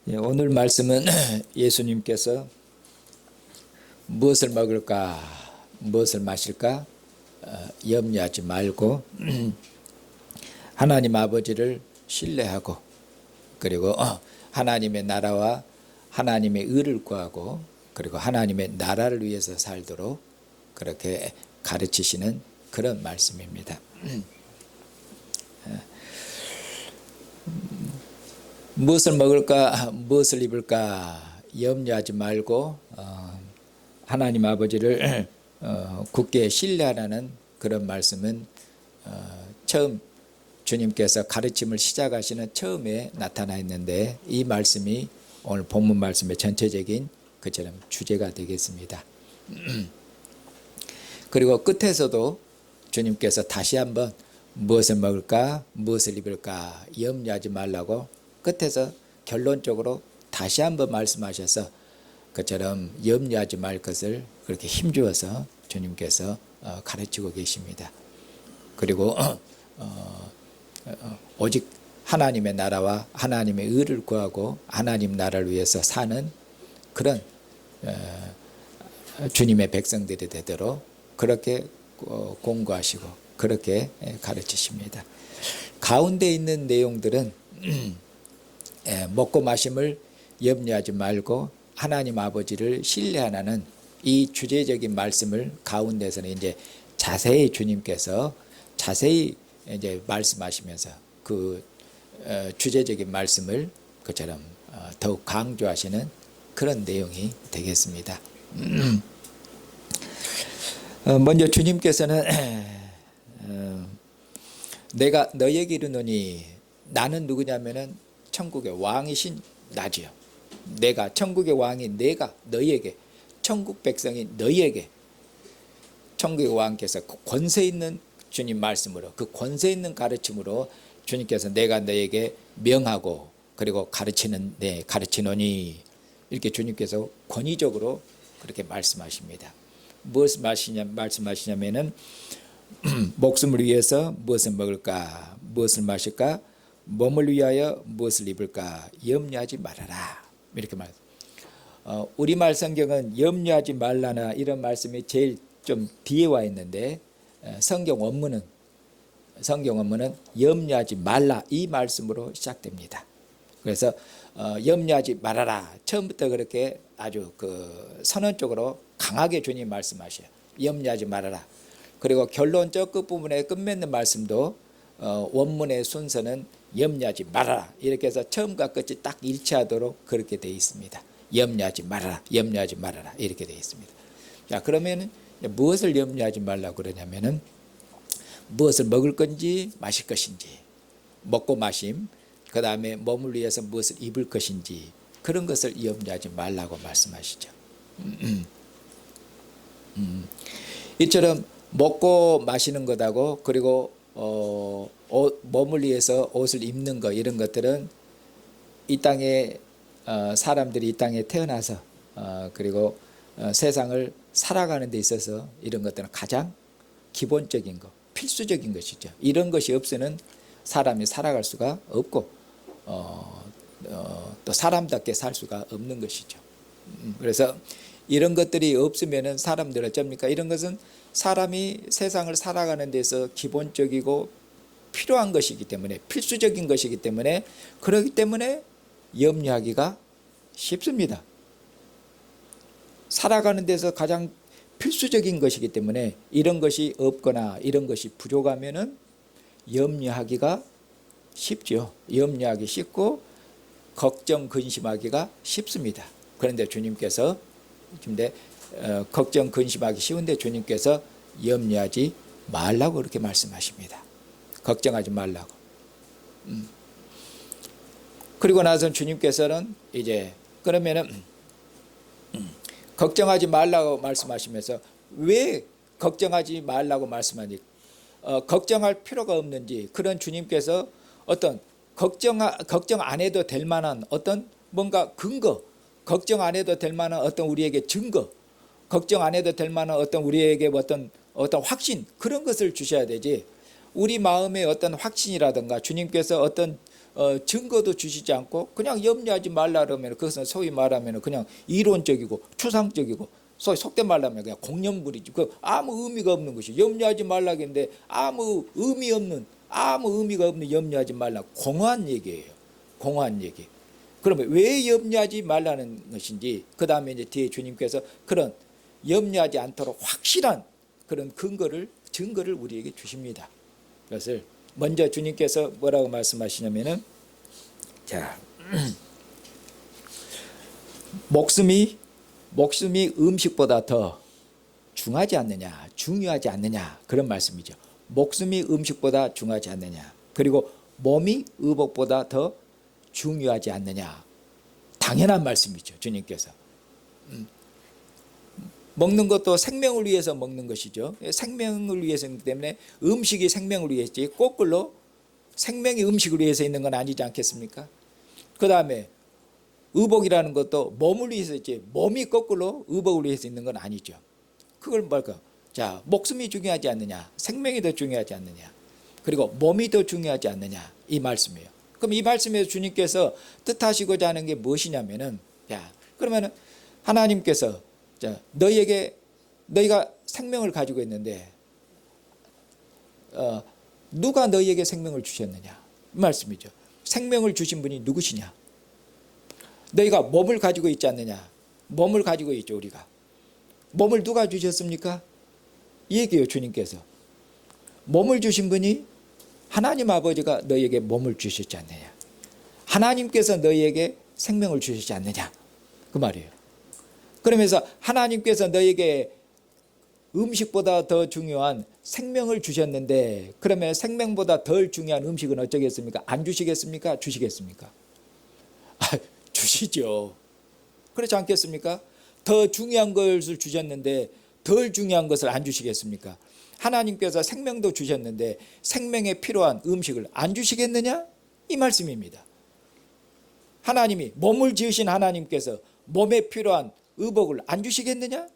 오늘 말씀은 예수님께서 무엇을 먹을까, 무엇을 마실까 염려하지 말고 하나님 아버지를 신뢰하고, 그리고 하나님의 나라와 하나님의 의를 구하고, 그리고 하나님의 나라를 위해서 살도록 그렇게 가르치시는 그런 말씀입니다. 무엇을 먹을까, 무엇을 입을까 염려하지 말고 하나님 아버지를 굳게 신뢰하라는 그런 말씀은 처음 주님께서 가르침을 시작하시는 처음에 나타나 있는데, 이 말씀이 오늘 본문 말씀의 전체적인 그처럼 주제가 되겠습니다. 그리고 끝에서도 주님께서 다시 한번 무엇을 먹을까, 무엇을 입을까 염려하지 말라고 끝에서 결론적으로 다시 한번 말씀하셔서 그처럼 염려하지 말 것을 그렇게 힘주어서 주님께서 가르치고 계십니다. 그리고 오직 하나님의 나라와 하나님의 의를 구하고 하나님 나라를 위해서 사는 그런 주님의 백성들이 되도록 그렇게 공고하시고 그렇게 가르치십니다. 가운데 있는 내용들은 먹고 마심을 염려하지 말고 하나님 아버지를 신뢰하는 이 주제적인 말씀을 가운데서는 이제 자세히 주님께서 자세히 이제 말씀하시면서 그 주제적인 말씀을 그처럼 더욱 강조하시는 그런 내용이 되겠습니다. 먼저 주님께서는 내가 너에게 이르노니, 나는 누구냐면은 천국의 왕이신 나지요. 내가 천국의 왕이 내가 너희에게, 천국 백성이 너희에게, 천국의 왕께서 그 권세 있는 주님 말씀으로, 그 권세 있는 가르침으로 주님께서 내가 너에게 명하고 그리고 가르치노니, 이렇게 주님께서 권위적으로 그렇게 말씀하십니다. 무엇을 말씀하시냐면은 목숨을 위해서 무엇을 먹을까, 무엇을 마실까, 몸을 위하여 무엇을 입을까 염려하지 말아라, 이렇게 말. 우리말 성경은 염려하지 말라나 이런 말씀이 제일 좀 뒤에 와 있는데, 성경 원문은 염려하지 말라 이 말씀으로 시작됩니다. 그래서 염려하지 말아라, 처음부터 그렇게 아주 그 선언적으로 강하게 주님 말씀하셔요. 염려하지 말아라. 그리고 결론적 끝부분에 끝맺는 말씀도 원문의 순서는 염려하지 말아라, 이렇게 해서 처음과 끝이 딱 일치하도록 그렇게 되어 있습니다. 염려하지 말아라, 염려하지 말아라, 이렇게 되어 있습니다. 자, 그러면 무엇을 염려하지 말라고 그러냐면은 무엇을 먹을 건지 마실 것인지, 먹고 마심, 그 다음에 몸을 위해서 무엇을 입을 것인지, 그런 것을 염려하지 말라고 말씀하시죠. 이처럼 먹고 마시는 것하고, 그리고 몸을 위해서 옷을 입는 것, 이런 것들은 이 땅에 사람들이 이 땅에 태어나서 그리고 세상을 살아가는 데 있어서 이런 것들은 가장 기본적인 것, 필수적인 것이죠. 이런 것이 없이는 사람이 살아갈 수가 없고 또 사람답게 살 수가 없는 것이죠. 그래서 이런 것들이 없으면은 사람들 어쩝니까? 이런 것은 사람이 세상을 살아가는 데서 기본적이고 필요한 것이기 때문에, 필수적인 것이기 때문에, 그렇기 때문에 염려하기가 쉽습니다. 살아가는 데서 가장 필수적인 것이기 때문에 이런 것이 없거나 이런 것이 부족하면은 염려하기가 쉽죠. 염려하기 쉽고 걱정 근심하기가 쉽습니다. 그런데 주님께서 걱정 근심하기 쉬운데 주님께서 염려하지 말라고 그렇게 말씀하십니다. 걱정하지 말라고. 그리고 나서 주님께서는 이제 그러면은 걱정하지 말라고 말씀하시면서 왜 걱정하지 말라고 말씀하니, 걱정할 필요가 없는지, 그런 주님께서 어떤 걱정 안 해도 될 만한 어떤 뭔가 근거, 걱정 안 해도 될 만한 어떤 우리에게 증거, 걱정 안 해도 될 만한 어떤 우리에게 어떤 확신, 그런 것을 주셔야 되지, 우리 마음에 어떤 확신이라든가 주님께서 어떤 증거도 주시지 않고 그냥 염려하지 말라 그러면 그것은 소위 말하면 그냥 이론적이고 추상적이고 소위 속된 말로 하면 그냥 공념물이지. 그 아무 의미가 없는 것이 염려하지 말라는데 아무 의미가 없는 염려하지 말라. 공허한 얘기예요. 공허한 얘기. 그러면 왜 염려하지 말라는 것인지 그 다음에 이제 뒤에 주님께서 그런 염려하지 않도록 확실한 그런 증거를 우리에게 주십니다. 그것을 먼저 주님께서 뭐라고 말씀하시냐면은 자 목숨이 음식보다 더 중요하지 않느냐 그런 말씀이죠. 목숨이 음식보다 중요하지 않느냐. 그리고 몸이 의복보다 더 중요하지 않느냐. 당연한 말씀이죠. 주님께서 먹는 것도 생명을 위해서 먹는 것이죠. 생명을 위해서이기 때문에 음식이 생명을 위해서지 거꾸로 생명이 음식을 위해서 있는 건 아니지 않겠습니까? 그 다음에 의복이라는 것도 몸을 위해서 있지 몸이 거꾸로 의복을 위해서 있는 건 아니죠. 그걸 뭘까? 자, 목숨이 중요하지 않느냐, 생명이 더 중요하지 않느냐, 그리고 몸이 더 중요하지 않느냐 이 말씀이에요. 그럼 이 말씀에서 주님께서 뜻하시고자 하는 게 무엇이냐면은 야, 그러면은 하나님께서 자, 너희가 생명을 가지고 있는데 누가 너희에게 생명을 주셨느냐 이 말씀이죠. 생명을 주신 분이 누구시냐? 너희가 몸을 가지고 있지 않느냐? 몸을 가지고 있죠. 우리가 몸을 누가 주셨습니까? 이 얘기예요. 주님께서 몸을 주신 분이 하나님 아버지가 너희에게 몸을 주셨지 않느냐? 하나님께서 너희에게 생명을 주셨지 않느냐? 그 말이에요. 그러면서 하나님께서 너희에게 음식보다 더 중요한 생명을 주셨는데 그러면 생명보다 덜 중요한 음식은 어쩌겠습니까? 안 주시겠습니까? 주시겠습니까? 주시죠. 그렇지 않겠습니까? 더 중요한 것을 주셨는데 덜 중요한 것을 안 주시겠습니까? 하나님께서 생명도 주셨는데 생명에 필요한 음식을 안 주시겠느냐? 이 말씀입니다. 하나님이 몸을 지으신 하나님께서 몸에 필요한 의복을 안 주시겠느냐?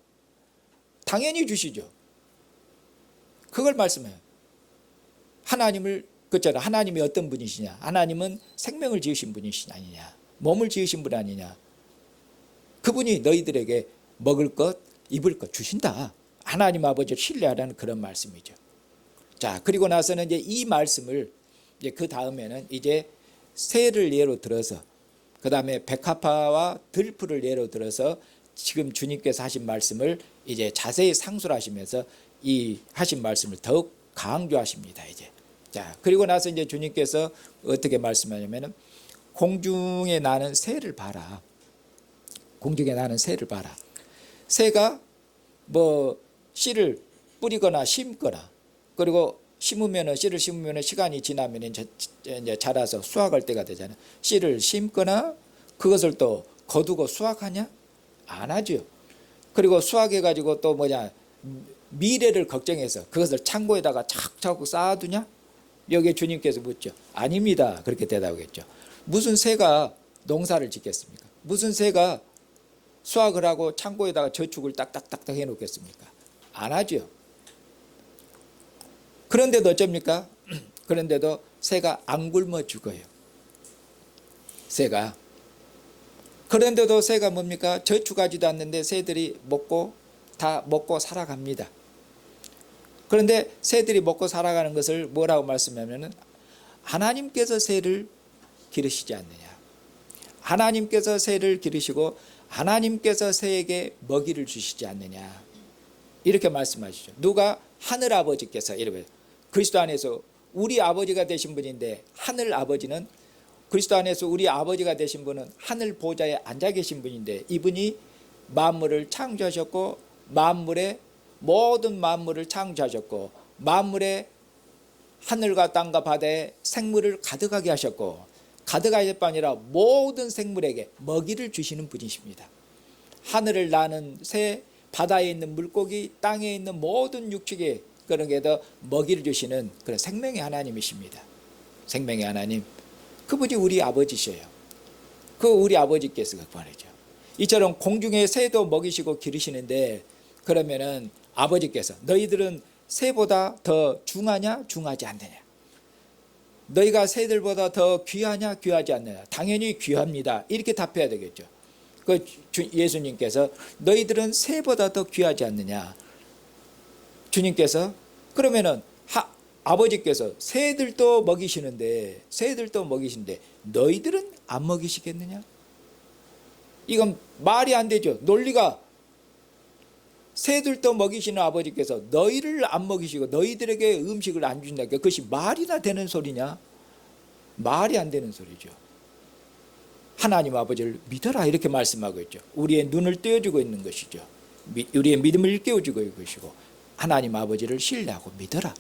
당연히 주시죠. 그걸 말씀해요. 하나님이 어떤 분이시냐? 하나님은 생명을 지으신 분이시 아니냐? 몸을 지으신 분 아니냐? 그분이 너희들에게 먹을 것, 입을 것 주신다. 하나님 아버지를 신뢰하라는 그런 말씀이죠. 자, 그리고 나서는 이제 이 말씀을 이제 그 다음에는 이제 새를 예로 들어서 그 다음에 백합화와 들풀을 예로 들어서 지금 주님께서 하신 말씀을 이제 자세히 상수를 하시면서 이 하신 말씀을 더욱 강조하십니다. 이제 자, 그리고 나서 이제 주님께서 어떻게 말씀하냐면은 공중에 나는 새를 봐라. 공중에 나는 새를 봐라. 새가 뭐 씨를 뿌리거나 심거나 그리고 씨를 심으면 시간이 지나면 이제 자라서 수확할 때가 되잖아요. 씨를 심거나 그것을 또 거두고 수확하냐? 안 하죠. 그리고 수확해가지고 또 미래를 걱정해서 그것을 창고에다가 착착 쌓아두냐? 여기에 주님께서 묻죠. 아닙니다. 그렇게 대답하겠죠. 무슨 새가 농사를 짓겠습니까? 무슨 새가 수확을 하고 창고에다가 저축을 딱딱딱딱 해놓겠습니까? 안 하죠. 그런데도 어쩝니까? 그런데도 새가 안 굶어 죽어요. 새가. 그런데도 새가 뭡니까? 저축하지도 않는데 새들이 다 먹고 살아갑니다. 그런데 새들이 먹고 살아가는 것을 뭐라고 말씀하면은 하나님께서 새를 기르시지 않느냐. 하나님께서 새를 기르시고 하나님께서 새에게 먹이를 주시지 않느냐. 이렇게 말씀하시죠. 누가? 하늘 아버지께서 이렇게 그리스도 안에서 우리 아버지가 되신 분인데 하늘 아버지는 그리스도 안에서 우리 아버지가 되신 분은 하늘 보좌에 앉아 계신 분인데 이분이 만물을 창조하셨고 모든 만물을 창조하셨고 만물에 하늘과 땅과 바다에 생물을 가득하게 하셨고 가득하실 뿐 아니라 모든 생물에게 먹이를 주시는 분이십니다. 하늘을 나는 새, 바다에 있는 물고기, 땅에 있는 모든 육축에 그런 게 더 먹이를 주시는 그런 생명의 하나님이십니다. 생명의 하나님. 그분이 우리 아버지셔요. 그 우리 아버지께서 그 말이죠. 이처럼 공중의 새도 먹이시고 기르시는데 그러면은 아버지께서 너희들은 새보다 더 중하냐 중하지 않느냐. 너희가 새들보다 더 귀하냐 귀하지 않느냐? 당연히 귀합니다. 이렇게 답해야 되겠죠. 그 예수님께서 너희들은 새보다 더 귀하지 않느냐? 주님께서 그러면은 아버지께서 새들도 먹이시는데 너희들은 안 먹이시겠느냐? 이건 말이 안 되죠. 논리가 새들도 먹이시는 아버지께서 너희를 안 먹이시고 너희들에게 음식을 안 주신다. 그것이 말이나 되는 소리냐? 말이 안 되는 소리죠. 하나님 아버지를 믿어라 이렇게 말씀하고 있죠. 우리의 눈을 떼어주고 있는 것이죠. 우리의 믿음을 일깨워주고 있는 것이고 하나님 아버지를 신뢰하고 믿어라.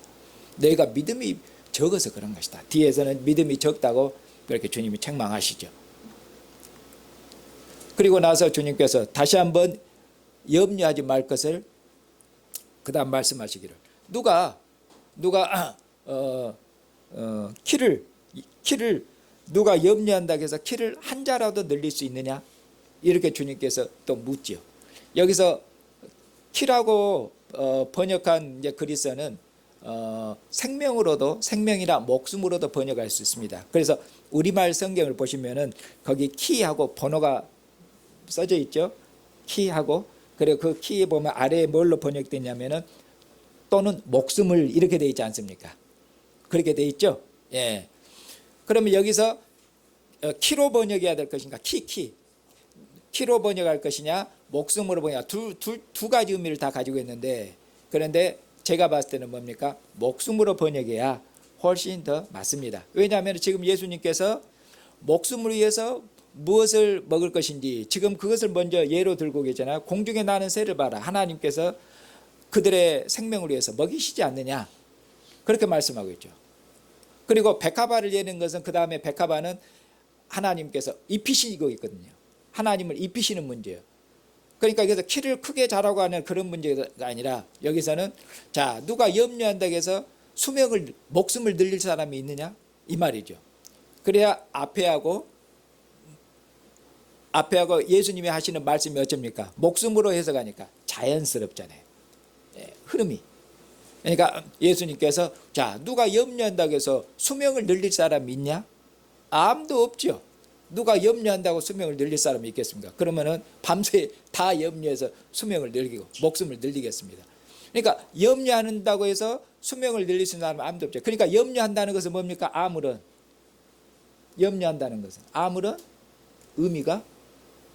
너희가 믿음이 적어서 그런 것이다. 뒤에서는 믿음이 적다고 그렇게 주님이 책망하시죠. 그리고 나서 주님께서 다시 한번 염려하지 말 것을 그 다음 말씀하시기를 누가 키를 누가 염려한다고 해서 키를 한 자라도 늘릴 수 있느냐? 이렇게 주님께서 또 묻죠. 여기서 키라고 번역한 이제 그리스어는 생명으로도 생명이나 목숨으로도 번역할 수 있습니다. 그래서 우리말 성경을 보시면은 거기 키하고 번호가 써져 있죠. 키하고 그리고 그 키에 보면 아래에 뭘로 번역되냐면은 또는 목숨을 이렇게 돼 있지 않습니까? 그렇게 돼 있죠. 예. 그러면 여기서 키로 번역해야 될 것인가? 키로 번역할 것이냐? 목숨으로 번역 두 가지 의미를 다 가지고 있는데 그런데 제가 봤을 때는 뭡니까? 목숨으로 번역해야 훨씬 더 맞습니다. 왜냐하면 지금 예수님께서 목숨을 위해서 무엇을 먹을 것인지 지금 그것을 먼저 예로 들고 계잖아요. 공중에 나는 새를 봐라. 하나님께서 그들의 생명을 위해서 먹이시지 않느냐. 그렇게 말씀하고 있죠. 그리고 백합화를 예는 것은 그 다음에 백합화는 하나님께서 입히시고 있거든요. 하나님을 입히시는 문제예요. 그러니까 여기서 키를 크게 자라고 하는 그런 문제가 아니라 여기서는 자 누가 염려한다고 해서 목숨을 늘릴 사람이 있느냐 이 말이죠. 그래야 앞에하고 예수님이 하시는 말씀이 어쩝니까? 목숨으로 해석하니까 자연스럽잖아요. 흐름이. 그러니까 예수님께서 자 누가 염려한다고 해서 수명을 늘릴 사람이 있냐? 아무도 없죠. 누가 염려한다고 수명을 늘릴 사람이 있겠습니까? 그러면은 밤새 다 염려해서 수명을 늘리고 목숨을 늘리겠습니다. 그러니까 염려한다고 해서 수명을 늘릴 수 있는 사람은 아무도 없죠. 그러니까 염려한다는 것은 뭡니까? 염려한다는 것은 아무런 의미가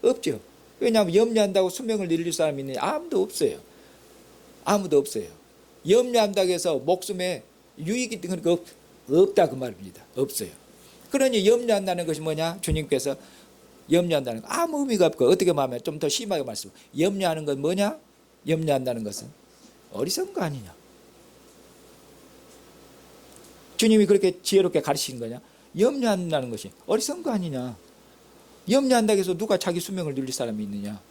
없죠. 왜냐하면 염려한다고 수명을 늘릴 사람이 있느냐? 아무도 없어요. 염려한다고 해서 목숨에 유익이 없다 그 말입니다. 없어요. 그러니 염려한다는 것이 뭐냐? 주님께서 염려한다는 거 아무 의미가 없고 어떻게 말하면 좀 더 심하게 말씀. 염려하는 건 뭐냐? 염려한다는 것은 어리석은 거 아니냐? 주님이 그렇게 지혜롭게 가르치신 거냐? 염려한다는 것이 어리석은 거 아니냐? 염려한다고 해서 누가 자기 수명을 늘릴 사람이 있느냐?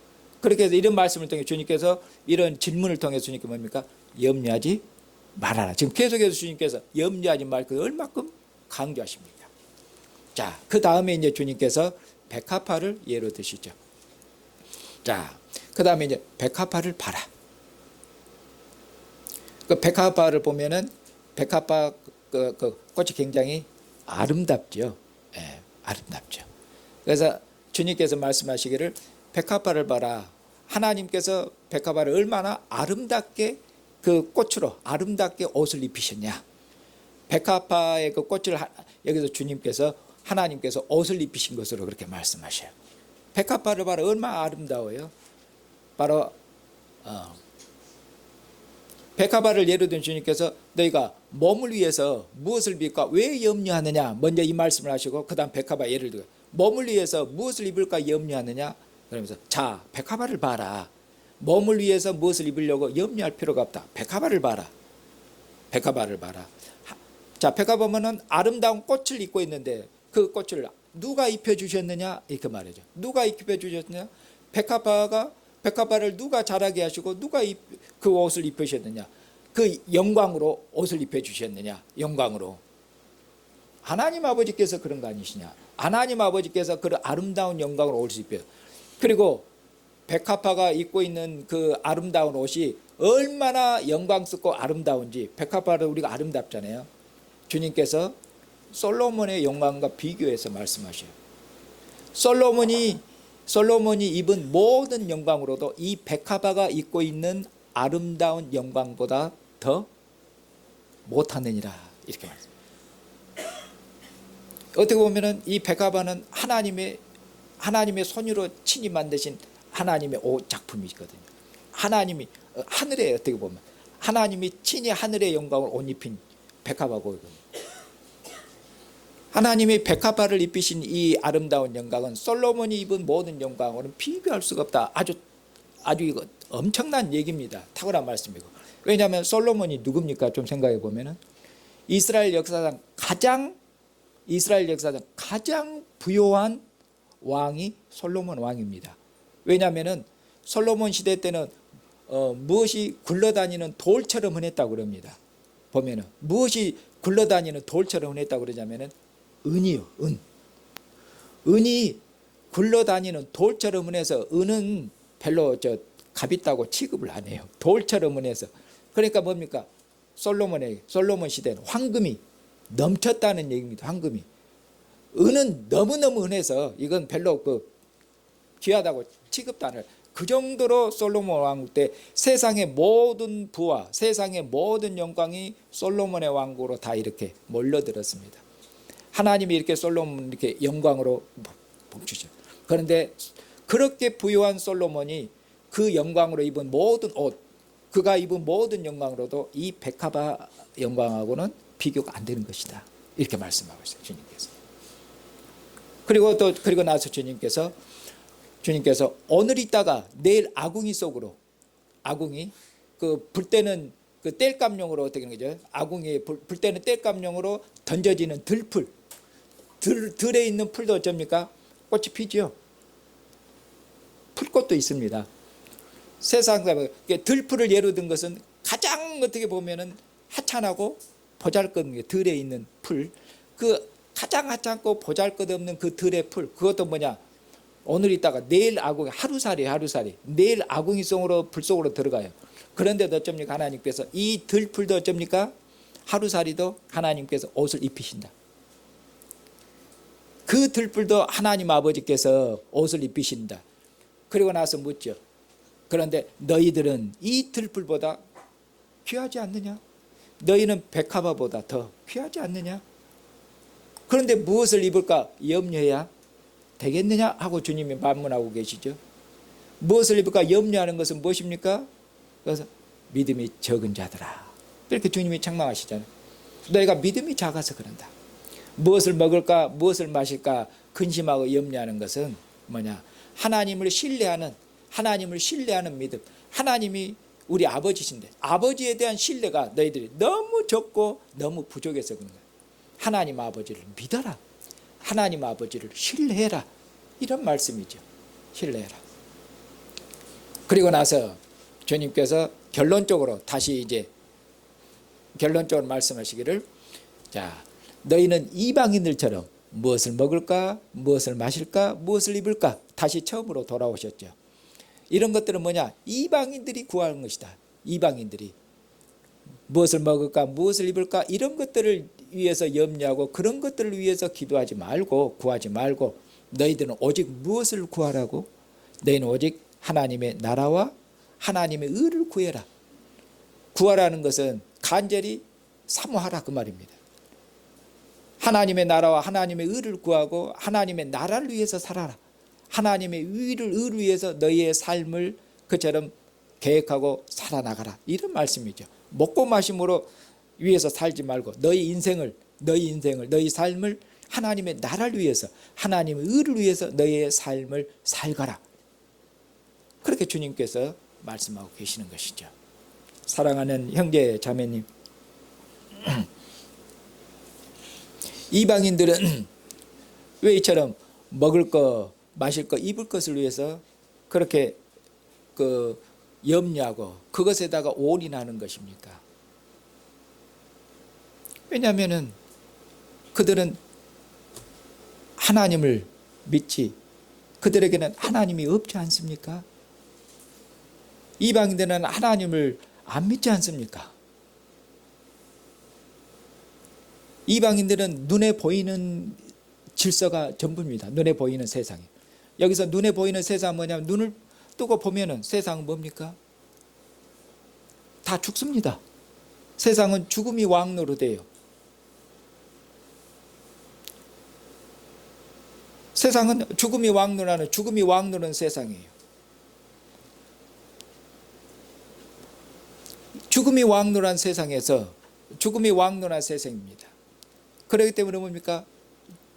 그렇게 해서 이런 말씀을 통해 주님께서 이런 질문을 통해서 주님께 뭡니까? 염려하지 말아라. 지금 계속해서 주님께서 염려하지 말 그 얼마큼 강조하십니까? 자, 그 다음에 이제 주님께서 백합화를 예로 드시죠. 자, 그 다음에 이제 백합화를 봐라. 그 백합화를 보면은 백합화 그 꽃이 굉장히 아름답죠. 예, 아름답죠. 그래서 주님께서 말씀하시기를 백합화를 봐라. 하나님께서 백합화를 얼마나 아름답게 그 꽃으로 아름답게 옷을 입히셨냐. 백합화의 그 꽃을 여기서 주님께서 하나님께서 옷을 입히신 것으로 그렇게 말씀하셔요. 백합화를 봐라. 얼마나 아름다워요. 바로 백합화를 예로 든 주님께서 너희가 몸을 위해서 무엇을 입을까? 왜 염려하느냐? 먼저 이 말씀을 하시고 그 다음 백합화 예를 들어 몸을 위해서 무엇을 입을까 염려하느냐? 그러면서 자 백합화를 봐라. 몸을 위해서 무엇을 입으려고 염려할 필요가 없다. 백합화를 봐라. 자 백합화는 아름다운 꽃을 입고 있는데 그 꽃을 누가 입혀주셨느냐 이렇게 말이죠. 누가 입혀주셨느냐? 백합화를 누가 자라게 하시고 누가 그 옷을 입히셨느냐? 그 영광으로 옷을 입혀주셨느냐? 영광으로. 하나님 아버지께서 그런 거 아니시냐? 하나님 아버지께서 그런 아름다운 영광으로 옷을 입혀요. 그리고 백합화가 입고 있는 그 아름다운 옷이 얼마나 영광스럽고 아름다운지 백합화를 우리가 아름답잖아요. 주님께서 솔로몬의 영광과 비교해서 말씀하셔요. 솔로몬이 입은 모든 영광으로도 이 백합화가 입고 있는 아름다운 영광보다 더 못하느니라, 이렇게 말합니다. 어떻게 보면은 이 백합화는 하나님의 손으로 친히 만드신 하나님의 옷 작품이거든요. 하나님이 하늘에, 어떻게 보면 하나님이 친히 하늘의 영광을 옷 입힌 백합화거든요. 하나님이 백합화를 입히신 이 아름다운 영광은 솔로몬이 입은 모든 영광으로는 비교할 수가 없다. 아주 이거 엄청난 얘기입니다. 탁월한 말씀이고. 왜냐하면 솔로몬이 누굽니까? 좀 생각해 보면은 이스라엘 역사상 가장 부요한 왕이 솔로몬 왕입니다. 왜냐하면은 솔로몬 시대 때는 무엇이 굴러다니는 돌처럼 흔했다고 그럽니다. 보면은 무엇이 굴러다니는 돌처럼 흔했다고 그러자면은 은이요, 은. 은이 굴러다니는 돌처럼 흔해서, 은은 별로 값 있다고 취급을 안 해요. 돌처럼 흔해서. 그러니까 뭡니까? 솔로몬 시대는 황금이 넘쳤다는 얘기입니다. 황금이. 은은 너무너무 흔해서 이건 별로 귀하다고 취급도 안 해요. 그 정도로 솔로몬 왕국 때 세상의 모든 부와 세상의 모든 영광이 솔로몬의 왕국으로 다 이렇게 몰려들었습니다. 하나님이 이렇게 솔로몬 이렇게 영광으로 봄주죠. 그런데 그렇게 부유한 솔로몬이 그 영광으로 입은 모든 옷, 그가 입은 모든 영광으로도 이 백합화 영광하고는 비교가 안 되는 것이다. 이렇게 말씀하고 있어요, 주님께서. 그리고 나서 주님께서 오늘 있다가 내일 아궁이 속으로, 아궁이 불 때는 땔감용으로 어떻게 하는 거죠? 아궁이 불 때는 땔감용으로 던져지는 들에 있는 풀도 어쩝니까? 꽃이 피죠. 풀꽃도 있습니다. 세상에 들풀을 예로 든 것은 가장 어떻게 보면은 하찮고 보잘것없는 들에 있는 풀, 그 가장 하찮고 보잘것없는 그 들의 풀, 그것도 뭐냐? 오늘 있다가 내일 아궁이, 하루살이 내일 아궁이 속으로, 불 속으로 들어가요. 그런데도 어쩝니까? 하나님께서 이 들풀도 어쩝니까? 하루살이도 하나님께서 옷을 입히신다. 그 들풀도 하나님 아버지께서 옷을 입히신다. 그리고 나서 묻죠. 그런데 너희들은 이 들풀보다 귀하지 않느냐? 너희는 백합화보다 더 귀하지 않느냐? 그런데 무엇을 입을까 염려해야 되겠느냐 하고 주님이 반문하고 계시죠. 무엇을 입을까 염려하는 것은 무엇입니까? 그래서 믿음이 적은 자들아, 이렇게 주님이 책망하시잖아요. 너희가 믿음이 작아서 그런다. 무엇을 먹을까, 무엇을 마실까 근심하고 염려하는 것은 뭐냐? 하나님을 신뢰하는 믿음. 하나님이 우리 아버지신데 아버지에 대한 신뢰가 너희들이 너무 적고 너무 부족해서 그런 거야. 하나님 아버지를 믿어라. 하나님 아버지를 신뢰해라. 이런 말씀이죠. 신뢰해라. 그리고 나서 주님께서 결론적으로 말씀하시기를, 자, 너희는 이방인들처럼 무엇을 먹을까, 무엇을 마실까, 무엇을 입을까, 다시 처음으로 돌아오셨죠. 이런 것들은 뭐냐? 이방인들이 구하는 것이다. 이방인들이 무엇을 먹을까, 무엇을 입을까, 이런 것들을 위해서 염려하고 그런 것들을 위해서 기도하지 말고 구하지 말고 너희들은 오직 무엇을 구하라고? 너희는 오직 하나님의 나라와 하나님의 의를 구해라. 구하라는 것은 간절히 사모하라, 그 말입니다. 하나님의 나라와 하나님의 의를 구하고 하나님의 나라를 위해서 살아라. 하나님의 의를 위해서 너희의 삶을 그처럼 계획하고 살아나가라. 이런 말씀이죠. 먹고 마심으로 위해서 살지 말고 너희 삶을 하나님의 나라를 위해서, 하나님의 의를 위해서 너희의 삶을 살가라. 그렇게 주님께서 말씀하고 계시는 것이죠. 사랑하는 형제 자매님, 이방인들은 왜 이처럼 먹을 거, 마실 거, 입을 것을 위해서 그렇게 염려하고 그것에다가 올인하는 것입니까? 왜냐하면은 그들은 하나님을 믿지, 그들에게는 하나님이 없지 않습니까? 이방인들은 하나님을 안 믿지 않습니까? 이방인들은 눈에 보이는 질서가 전부입니다. 눈에 보이는 세상이. 여기서 눈에 보이는 세상은 뭐냐면 눈을 뜨고 보면은 세상은 뭡니까? 다 죽습니다. 세상은 죽음이 왕노릇해요. 세상은 죽음이 왕노릇하는 세상이에요. 죽음이 왕노릇한 세상에서 죽음이 왕노릇한 세상입니다. 그렇기 때문에 뭡니까?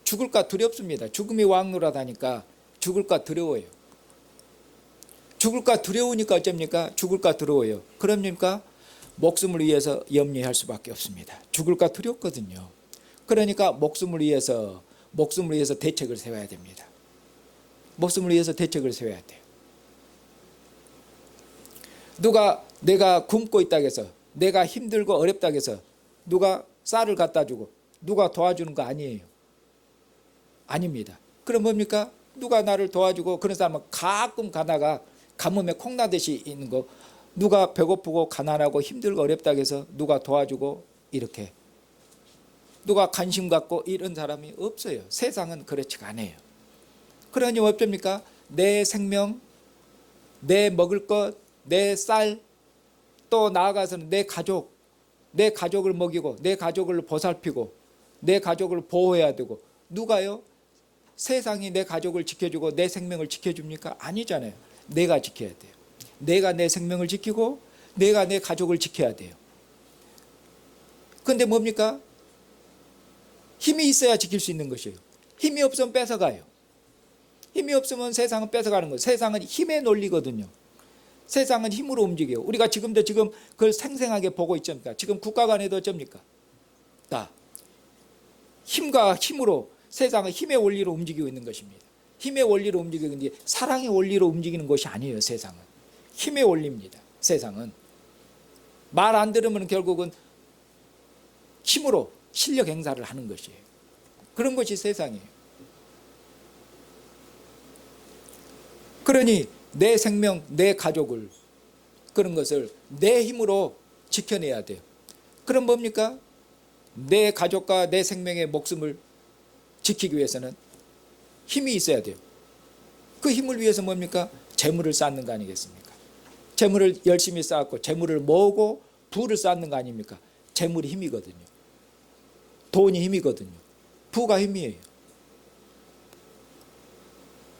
죽을까 두렵습니다. 죽음이 왕노릇하니까 죽을까 두려워요. 죽을까 두려우니까 어쩝니까? 죽을까 두려워요. 그럽니까? 목숨을 위해서 염려할 수밖에 없습니다. 죽을까 두렵거든요. 그러니까 목숨을 위해서 대책을 세워야 됩니다. 목숨을 위해서 대책을 세워야 돼요. 누가 내가 굶고 있다고 해서, 내가 힘들고 어렵다고 해서 누가 쌀을 갖다 주고 누가 도와주는 거 아니에요. 아닙니다. 그럼 뭡니까? 누가 나를 도와주고 그런 사람은 가끔 가다가 가뭄에 콩나듯이 있는 거, 누가 배고프고 가난하고 힘들고 어렵다고 해서 누가 도와주고 이렇게 누가 관심 갖고 이런 사람이 없어요. 세상은 그렇지가 않아요. 그러니 어쩝니까? 내 생명, 내 먹을 것, 내 쌀, 또 나아가서는 내 가족을 먹이고 내 가족을 보살피고 내 가족을 보호해야 되고, 누가요? 세상이 내 가족을 지켜주고 내 생명을 지켜줍니까? 아니잖아요. 내가 지켜야 돼요. 내가 내 생명을 지키고 내가 내 가족을 지켜야 돼요. 그런데 뭡니까? 힘이 있어야 지킬 수 있는 것이에요. 힘이 없으면 뺏어가요. 힘이 없으면 세상은 뺏어가는 거예요. 세상은 힘의 논리거든요. 세상은 힘으로 움직여요. 우리가 지금 그걸 생생하게 보고 있지 않습니까? 지금 국가 간에도 어쩝니까? 다 힘과 힘으로, 세상은 힘의 원리로 움직이고 있는 것입니다. 힘의 원리로 움직이고 있는데 사랑의 원리로 움직이는 것이 아니에요. 세상은 힘의 원리입니다. 세상은 말 안 들으면 결국은 힘으로 실력 행사를 하는 것이에요. 그런 것이 세상이에요. 그러니 내 생명, 내 가족을, 그런 것을 내 힘으로 지켜내야 돼요. 그럼 뭡니까? 내 가족과 내 생명의 목숨을 지키기 위해서는 힘이 있어야 돼요. 그 힘을 위해서 뭡니까? 재물을 쌓는 거 아니겠습니까? 재물을 열심히 쌓았고 재물을 모으고 부를 쌓는 거 아닙니까? 재물이 힘이거든요. 돈이 힘이거든요. 부가 힘이에요.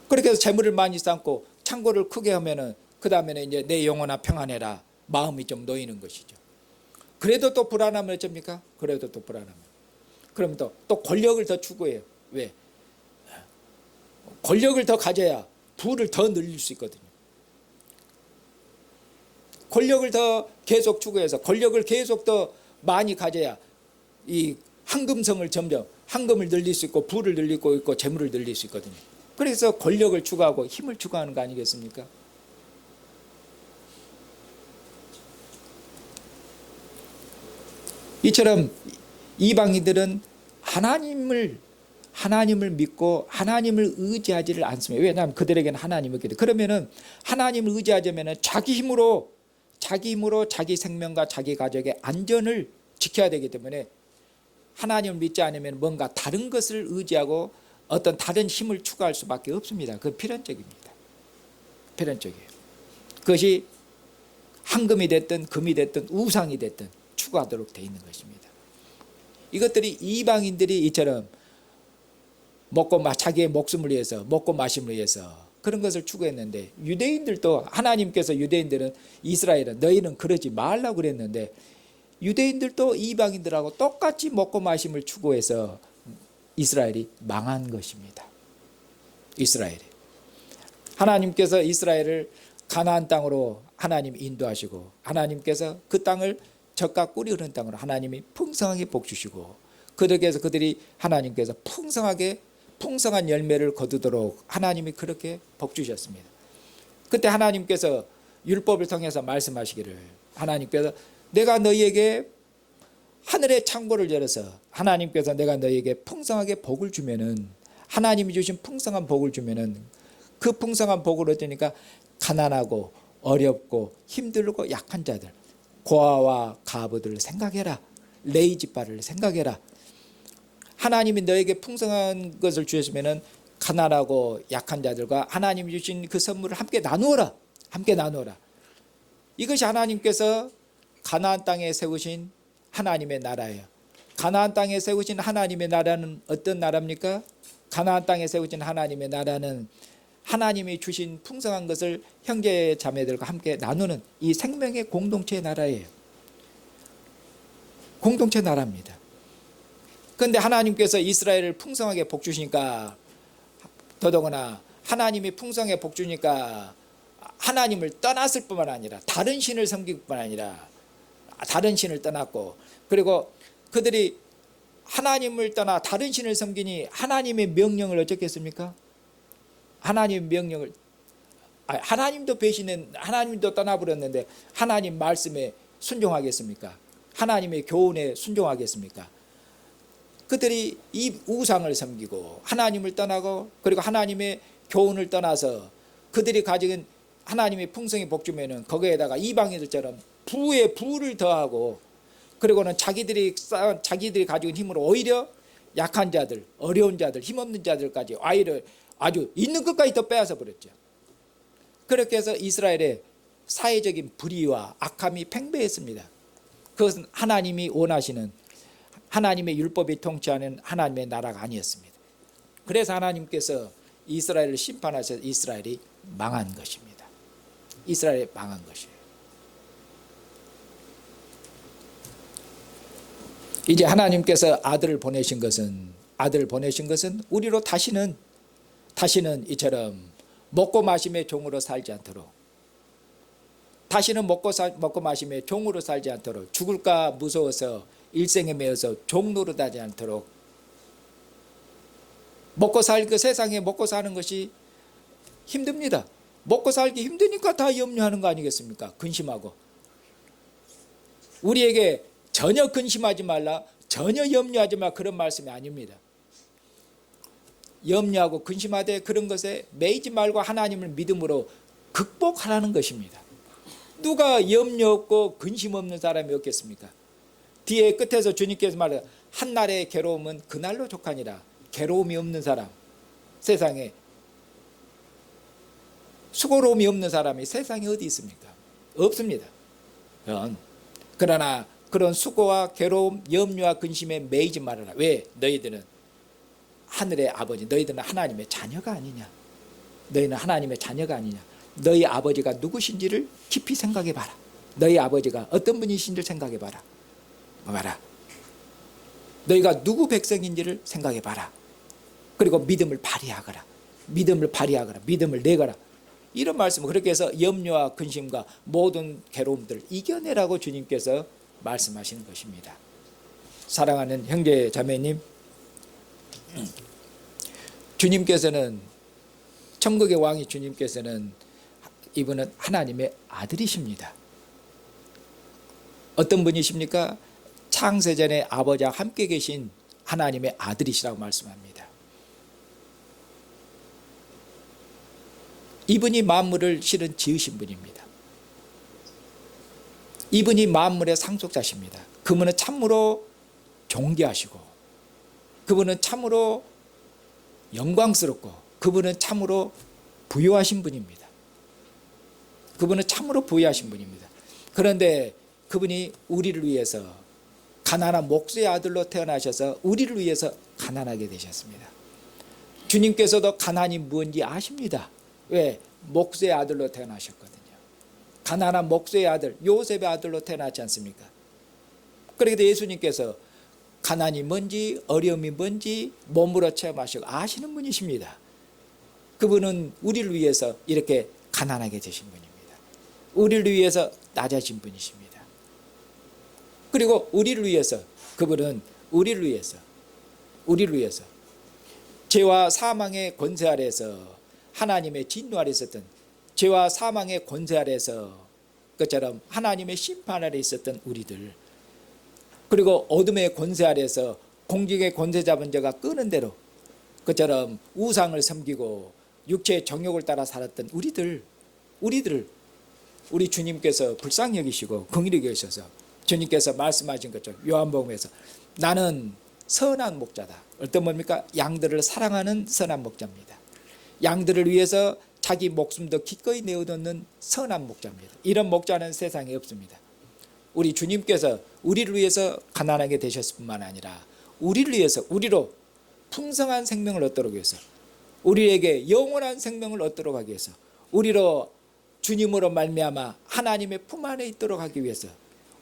그렇게 해서 재물을 많이 쌓고 창고를 크게 하면은 그 다음에는 이제 내 영혼아 평안해라, 마음이 좀 놓이는 것이죠. 그래도 또 불안하면 어쩝니까? 그래도 또 불안하면 그러면 또 권력을 더 추구해요. 왜? 권력을 더 가져야 부를 더 늘릴 수 있거든요. 권력을 더 계속 추구해서 권력을 계속 더 많이 가져야 이 황금성을 점점 황금을 늘릴 수 있고 부를 늘릴 수 있고 재물을 늘릴 수 있거든요. 그래서 권력을 추구하고 힘을 추구하는 거 아니겠습니까? 이처럼 이방인들은 하나님을 믿고 하나님을 의지하지를 않습니다. 왜냐하면 그들에게는 하나님이 없기 때문에. 그러면은 하나님을 의지하자면은 자기 힘으로 자기 생명과 자기 가족의 안전을 지켜야 되기 때문에 하나님을 믿지 않으면 뭔가 다른 것을 의지하고 어떤 다른 힘을 추구할 수밖에 없습니다. 그건 필연적입니다. 필연적이에요. 그것이 황금이 됐든 금이 됐든 우상이 됐든 추구하도록 되어 있는 것입니다. 이것들이 이방인들이 이처럼 자기의 목숨을 위해서 먹고 마심을 위해서 그런 것을 추구했는데, 유대인들도 하나님께서 유대인들은 이스라엘은 너희는 그러지 말라고 그랬는데 유대인들도 이방인들하고 똑같이 먹고 마심을 추구해서 이스라엘이 망한 것입니다. 이스라엘이. 하나님께서 이스라엘을 가나안 땅으로 하나님 인도하시고 하나님께서 그 땅을 젖과 꿀이 흐르는 땅으로 하나님이 풍성하게 복 주시고 그들에게서 그들이 하나님께서 풍성한 열매를 거두도록 하나님이 그렇게 복 주셨습니다. 그때 하나님께서 율법을 통해서 말씀하시기를, 하나님께서 내가 너희에게 하늘의 창고를 열어서 하나님께서 내가 너희에게 풍성하게 복을 주면은, 하나님이 주신 풍성한 복을 주면은 그 풍성한 복을 얻으니까 가난하고 어렵고 힘들고 약한 자들, 고아와 가부들을 생각해라. 레이지바를 생각해라. 하나님이 너에게 풍성한 것을 주셨으면 가난하고 약한 자들과 하나님이 주신 그 선물을 함께 나누어라. 함께 나누어라. 이것이 하나님께서 가나안 땅에 세우신 하나님의 나라예요. 가나안 땅에 세우신 하나님의 나라는 어떤 나라입니까? 가나안 땅에 세우신 하나님의 나라는 하나님이 주신 풍성한 것을 형제 자매들과 함께 나누는 이 생명의 공동체의 나라예요. 공동체 나라입니다. 그런데 하나님께서 이스라엘을 풍성하게 복주시니까, 더더구나 하나님이 풍성하게 복주니까 하나님을 떠났을 뿐만 아니라 다른 신을 섬길 뿐만 아니라 다른 신을 떠났고, 그리고 그들이 하나님을 떠나 다른 신을 섬기니 하나님의 명령을 어쩌겠습니까? 하나님의 명령을, 하나님도 배신한, 하나님도 떠나버렸는데 하나님 말씀에 순종하겠습니까? 하나님의 교훈에 순종하겠습니까? 그들이 이 우상을 섬기고 하나님을 떠나고, 그리고 하나님의 교훈을 떠나서 그들이 가진 하나님의 풍성히 복주면은 거기에다가 이방인들처럼 부에 부를 더하고, 그리고는 자기들이 가지고 힘으로 오히려 약한 자들, 어려운 자들, 힘없는 자들까지 오히려 아주 있는 것까지 더 빼앗아 버렸죠. 그렇게 해서 이스라엘의 사회적인 불의와 악함이 팽배했습니다. 그것은 하나님이 원하시는, 하나님의 율법이 통치하는 하나님의 나라가 아니었습니다. 그래서 하나님께서 이스라엘을 심판하셔서 이스라엘이 망한 것입니다. 이스라엘이 망한 것이에요. 이제 하나님께서 아들을 보내신 것은 우리로 다시는 이처럼 먹고 마심의 종으로 살지 않도록, 다시는 먹고 마심의 종으로 살지 않도록, 죽을까 무서워서 일생에 매여서 종노릇하지 않도록, 세상에 먹고 사는 것이 힘듭니다. 먹고 살기 힘드니까 다 염려하는 거 아니겠습니까? 근심하고. 우리에게 전혀 근심하지 말라, 전혀 염려하지 마, 그런 말씀이 아닙니다. 염려하고 근심하되 그런 것에 매이지 말고 하나님을 믿음으로 극복하라는 것입니다. 누가 염려 없고 근심 없는 사람이 없겠습니까? 뒤에 끝에서 주님께서 말해요. 한날의 괴로움은 그날로 족하니라. 괴로움이 없는 사람, 세상에 수고로움이 없는 사람이 세상에 어디 있습니까? 없습니다. 그러나 그런 수고와 괴로움, 염려와 근심에 매이지 말아라. 왜? 너희들은 하늘의 아버지, 너희들은 하나님의 자녀가 아니냐. 너희는 하나님의 자녀가 아니냐. 너희 아버지가 누구신지를 깊이 생각해 봐라. 너희 아버지가 어떤 분이신지를 생각해 봐라. 너희가 누구 백성인지를 생각해 봐라. 그리고 믿음을 발휘하거라. 믿음을 내거라. 이런 말씀을, 그렇게 해서 염려와 근심과 모든 괴로움들을 이겨내라고 주님께서 말씀하시는 것입니다. 사랑하는 형제 자매님, 주님께서는, 천국의 왕이 주님께서는 이분은 하나님의 아들이십니다. 어떤 분이십니까? 창세전에 아버지와 함께 계신 하나님의 아들이시라고 말씀합니다. 이분이 만물을 실은 지으신 분입니다. 이분이 만물의 상속자십니다. 그분은 참으로 존귀하시고, 그분은 참으로 영광스럽고, 그분은 참으로 부유하신 분입니다. 그분은 참으로 부유하신 분입니다. 그런데 그분이 우리를 위해서 가난한 목수의 아들로 태어나셔서 우리를 위해서 가난하게 되셨습니다. 주님께서도 가난이 무엇인지 아십니다. 왜? 목수의 아들로 태어나셨거든요. 가난한 목수의 아들, 요셉의 아들로 태어났지 않습니까? 그런데 예수님께서 가난이 뭔지, 어려움이 뭔지 몸으로 체험하시고 아시는 분이십니다. 그분은 우리를 위해서 이렇게 가난하게 되신 분입니다. 우리를 위해서 낮아진 분이십니다. 그리고 우리를 위해서, 그분은 우리를 위해서 죄와 사망의 권세 아래에서, 하나님의 진노 아래 있었던, 죄와 사망의 권세 아래에서 그처럼 하나님의 심판 아래 있었던 우리들, 그리고 어둠의 권세 아래에서 공중의 권세 잡은 자가 끄는 대로 그처럼 우상을 섬기고 육체의 정욕을 따라 살았던 우리들을 우리 주님께서 불쌍히 여기시고 긍휼히 여기셔서 주님께서 말씀하신 것처럼 요한복음에서 나는 선한 목자다. 어떤 뭡니까? 양들을 사랑하는 선한 목자입니다. 양들을 위해서 자기 목숨도 기꺼이 내어놓는 선한 목자입니다. 이런 목자는 세상에 없습니다. 우리 주님께서 우리를 위해서 가난하게 되셨을 뿐만 아니라 우리를 위해서, 우리로 풍성한 생명을 얻도록 위해서, 우리에게 영원한 생명을 얻도록 하기 위해서, 우리로 주님으로 말미암아 하나님의 품 안에 있도록 하기 위해서,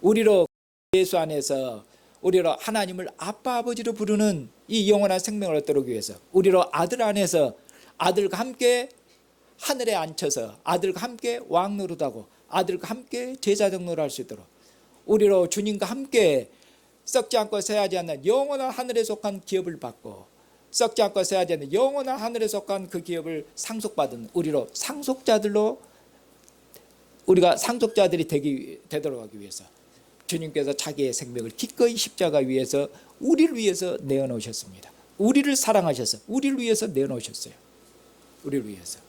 우리로 예수 안에서 우리로 하나님을 아빠 아버지로 부르는 이 영원한 생명을 얻도록 위해서, 우리로 아들 안에서 아들과 함께 하늘에 앉혀서 아들과 함께 왕 노릇하고 아들과 함께 제자 등노를 할 수 있도록, 우리로 주님과 함께 썩지 않고 새하지 않는 영원한 하늘에 속한 기업을 받고, 썩지 않고 새하지 않는 영원한 하늘에 속한 그 기업을 상속받은 우리로 상속자들로, 우리가 상속자들이 되도록 하기 위해서 주님께서 자기의 생명을 기꺼이 십자가 위에서 우리를 위해서 내어놓으셨습니다. 우리를 사랑하셔서 우리를 위해서 내어놓으셨어요. 우리를 위해서.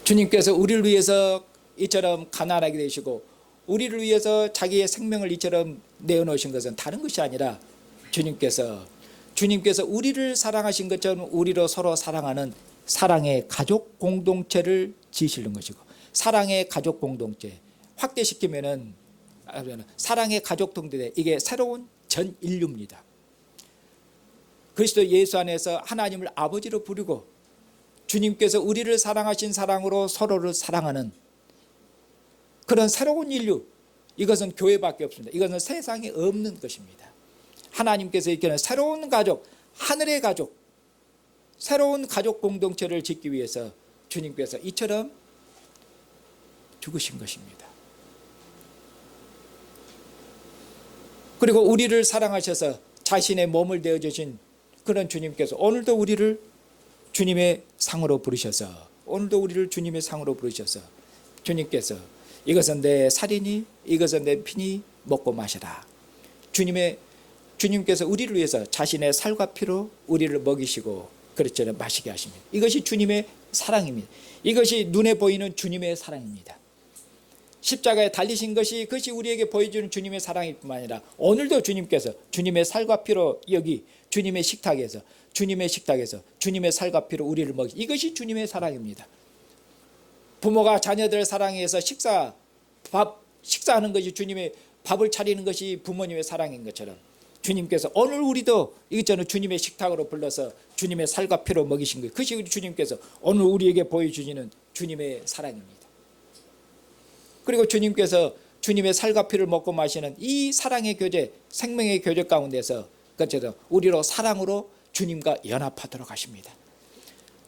주님께서 우리를 위해서 이처럼 가난하게 되시고 우리를 위해서 자기의 생명을 이처럼 내어놓으신 것은 다른 것이 아니라 주님께서 우리를 사랑하신 것처럼 우리로 서로 사랑하는 사랑의 가족 공동체를 지으시는 것이고, 사랑의 가족 공동체 확대시키면은 사랑의 가족 공동체, 이게 새로운 전 인류입니다. 그리스도 예수 안에서 하나님을 아버지로 부르고 주님께서 우리를 사랑하신 사랑으로 서로를 사랑하는 그런 새로운 인류, 이것은 교회밖에 없습니다. 이것은 세상에 없는 것입니다. 하나님께서 이렇게 새로운 가족, 하늘의 가족, 새로운 가족 공동체를 짓기 위해서 주님께서 이처럼 죽으신 것입니다. 그리고 우리를 사랑하셔서 자신의 몸을 내어주신 그런 주님께서 오늘도 우리를 주님의 상으로 부르셔서, 오늘도 우리를 주님의 상으로 부르셔서 주님께서 이것은 내 살이니 이것은 내 피니 먹고 마셔라. 주님께서 우리를 위해서 자신의 살과 피로 우리를 먹이시고 그렇죠, 마시게 하십니다. 이것이 주님의 사랑입니다. 이것이 눈에 보이는 주님의 사랑입니다. 십자가에 달리신 것이, 그것이 우리에게 보여주는 주님의 사랑일 뿐만 아니라 오늘도 주님께서 주님의 살과 피로 여기 주님의 식탁에서 주님의 살과 피로 우리를 먹이, 이것이 주님의 사랑입니다. 부모가 자녀들 사랑해서 식사하는 것이 주님의, 밥을 차리는 것이 부모님의 사랑인 것처럼 주님께서 오늘 우리도 이것저는 주님의 식탁으로 불러서 주님의 살과 피로 먹이신 것, 그것이 주님께서 오늘 우리에게 보여주시는 주님의 사랑입니다. 그리고 주님께서 주님의 살과 피를 먹고 마시는 이 사랑의 교제, 생명의 교제 가운데서 그것처럼 우리로 사랑으로 주님과 연합하도록 하십니다.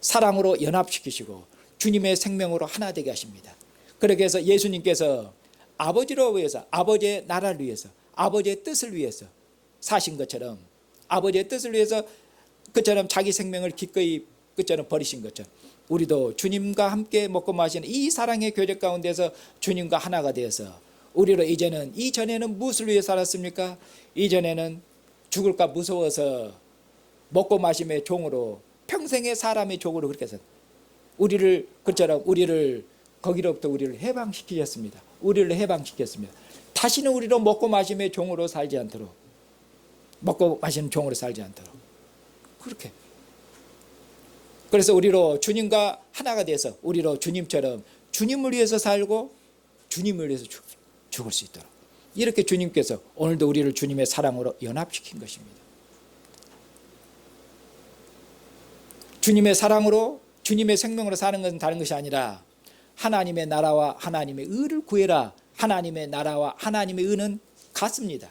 사랑으로 연합시키시고 주님의 생명으로 하나 되게 하십니다. 그렇게 해서 예수님께서 아버지로 위해서, 아버지의 나라를 위해서, 아버지의 뜻을 위해서 사신 것처럼, 아버지의 뜻을 위해서 그처럼 자기 생명을 기꺼이 그처럼 버리신 것처럼 우리도 주님과 함께 먹고 마시는 이 사랑의 교제 가운데서 주님과 하나가 되어서 우리로 이전에는 무엇을 위해 살았습니까? 이전에는 죽을까 무서워서 먹고 마심의 종으로, 평생의 사람의 종으로 그렇게 해서 우리를 거기로부터 우리를 해방시키셨습니다. 우리를 해방시켰습니다. 다시는 우리로 먹고 마심의 종으로 살지 않도록, 먹고 마시는 종으로 살지 않도록 그렇게. 그래서 우리로 주님과 하나가 돼서 우리로 주님처럼 주님을 위해서 살고 주님을 위해서 죽을 수 있도록 이렇게 주님께서 오늘도 우리를 주님의 사랑으로 연합시킨 것입니다. 주님의 사랑으로 주님의 생명으로 사는 것은 다른 것이 아니라 하나님의 나라와 하나님의 의를 구해라. 하나님의 나라와 하나님의 의는 같습니다.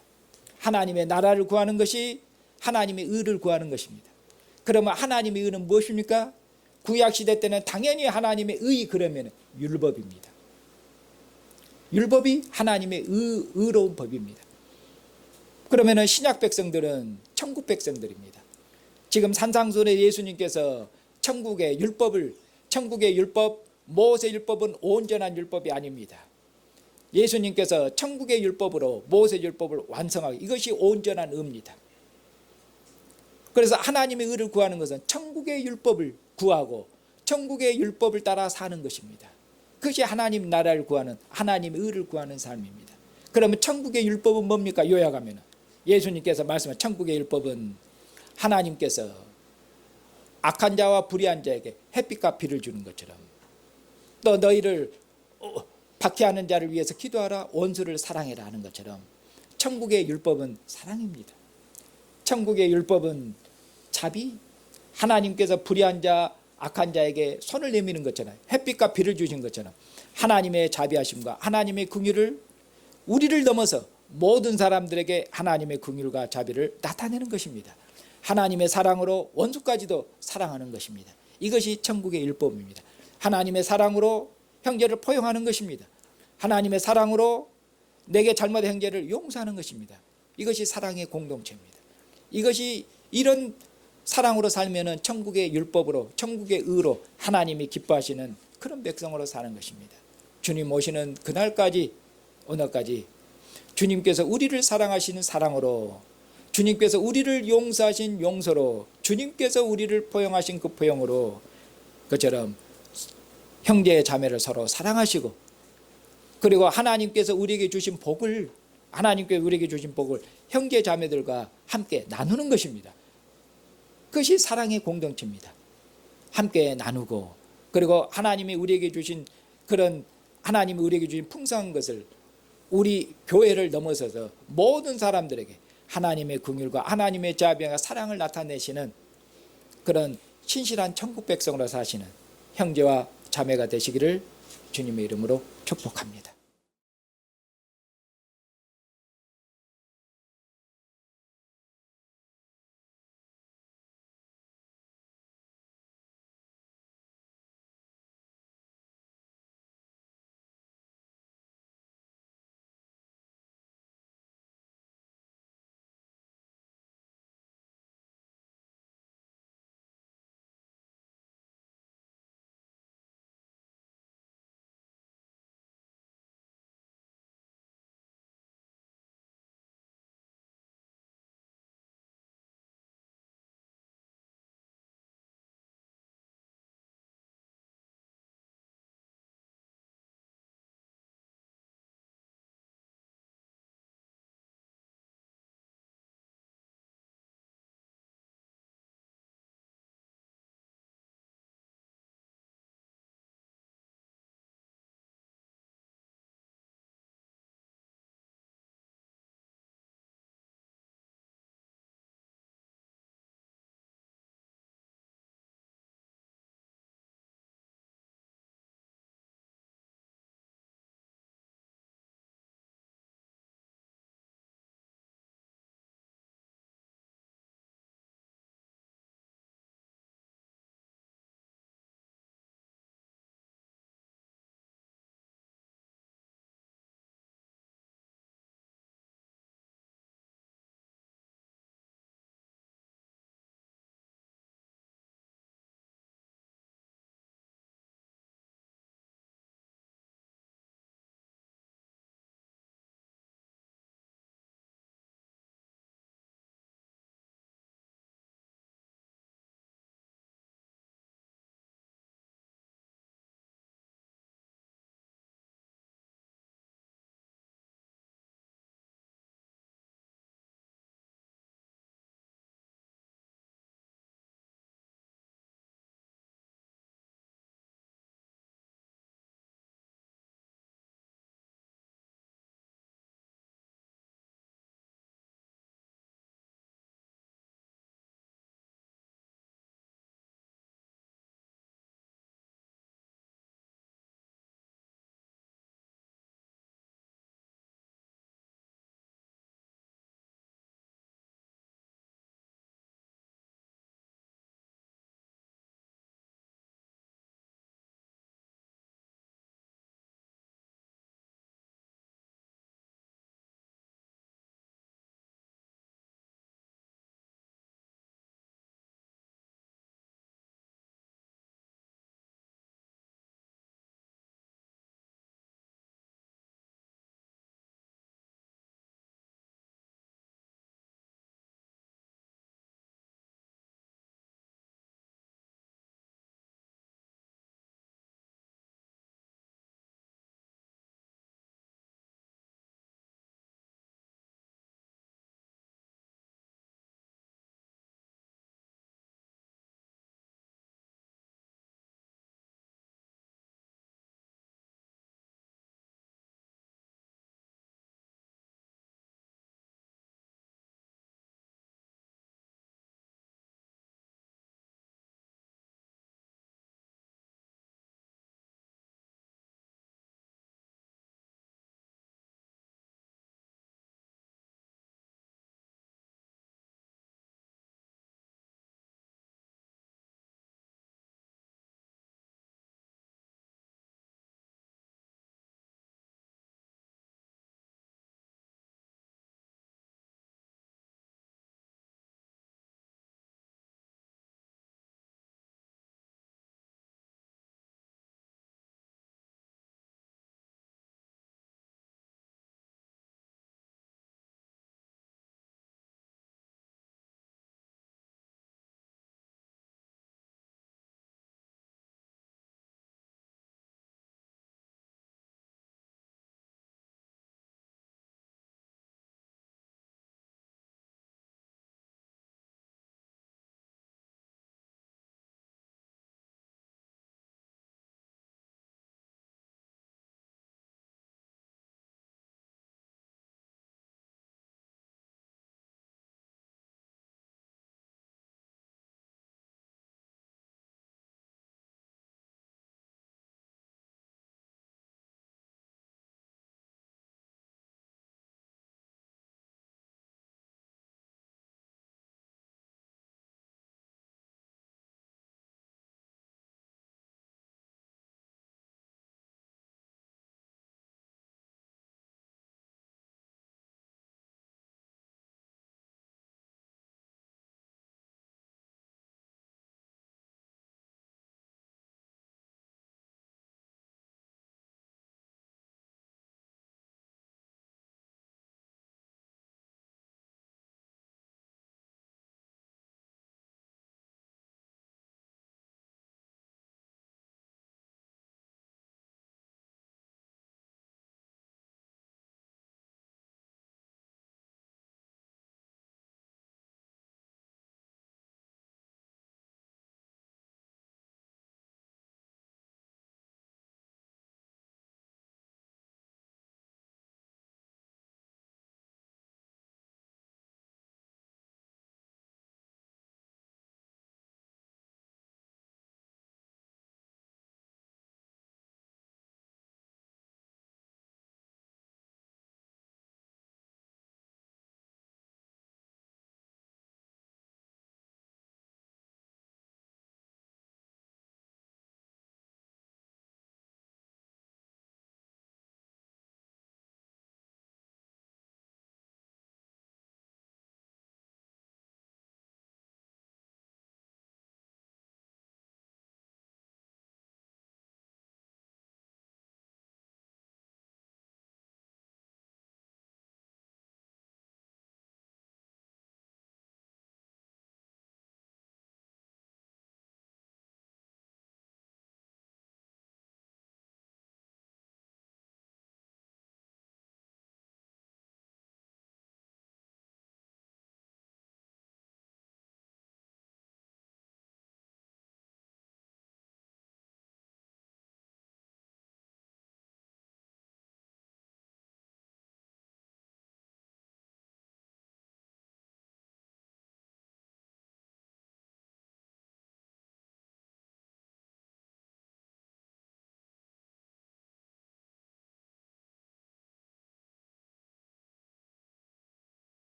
하나님의 나라를 구하는 것이 하나님의 의를 구하는 것입니다. 그러면 하나님의 의는 무엇입니까? 구약시대 때는 당연히 하나님의 의, 그러면 율법입니다. 율법이 하나님의 의로운 법입니다. 그러면 신약 백성들은 천국 백성들입니다. 지금 산상수훈에 예수님께서 천국의 율법, 모세 율법은 온전한 율법이 아닙니다. 예수님께서 천국의 율법으로 모세 율법을 완성하기, 이것이 온전한 의입니다. 그래서 하나님의 의를 구하는 것은 천국의 율법을 구하고 천국의 율법을 따라 사는 것입니다. 그것이 하나님 나라를 구하는, 하나님의 의를 구하는 삶입니다. 그러면 천국의 율법은 뭡니까? 요약하면 예수님께서 말씀한 천국의 율법은 하나님께서 악한 자와 불의한 자에게 햇빛과 비를 주는 것처럼, 또 너희를 박해하는 자를 위해서 기도하라, 원수를 사랑해라 하는 것처럼 천국의 율법은 사랑입니다. 천국의 율법은 자비, 하나님께서 불의한 자, 악한 자에게 손을 내미는 것처럼, 햇빛과 비를 주신 것처럼 하나님의 자비하심과 하나님의 긍휼을 우리를 넘어서 모든 사람들에게 하나님의 긍휼과 자비를 나타내는 것입니다. 하나님의 사랑으로 원수까지도 사랑하는 것입니다. 이것이 천국의 율법입니다. 하나님의 사랑으로 형제를 포용하는 것입니다. 하나님의 사랑으로 내게 잘못한 형제를 용서하는 것입니다. 이것이 사랑의 공동체입니다. 이것이 이런 사랑으로 살면은 천국의 율법으로, 천국의 의로 하나님이 기뻐하시는 그런 백성으로 사는 것입니다. 주님 오시는 그날까지, 오늘까지 주님께서 우리를 사랑하시는 사랑으로, 주님께서 우리를 용서하신 용서로, 주님께서 우리를 포용하신 그 포용으로, 그처럼 형제 자매를 서로 사랑하시고, 그리고 하나님께서 우리에게 주신 복을, 하나님께서 우리에게 주신 복을 형제 자매들과 함께 나누는 것입니다. 그것이 사랑의 공동체입니다. 함께 나누고, 그리고 하나님이 우리에게 주신 그런, 하나님이 우리에게 주신 풍성한 것을 우리 교회를 넘어서서 모든 사람들에게 하나님의 긍휼과 하나님의 자비와 사랑을 나타내시는 그런 신실한 천국 백성으로 사시는 형제와 자매가 되시기를 주님의 이름으로 축복합니다.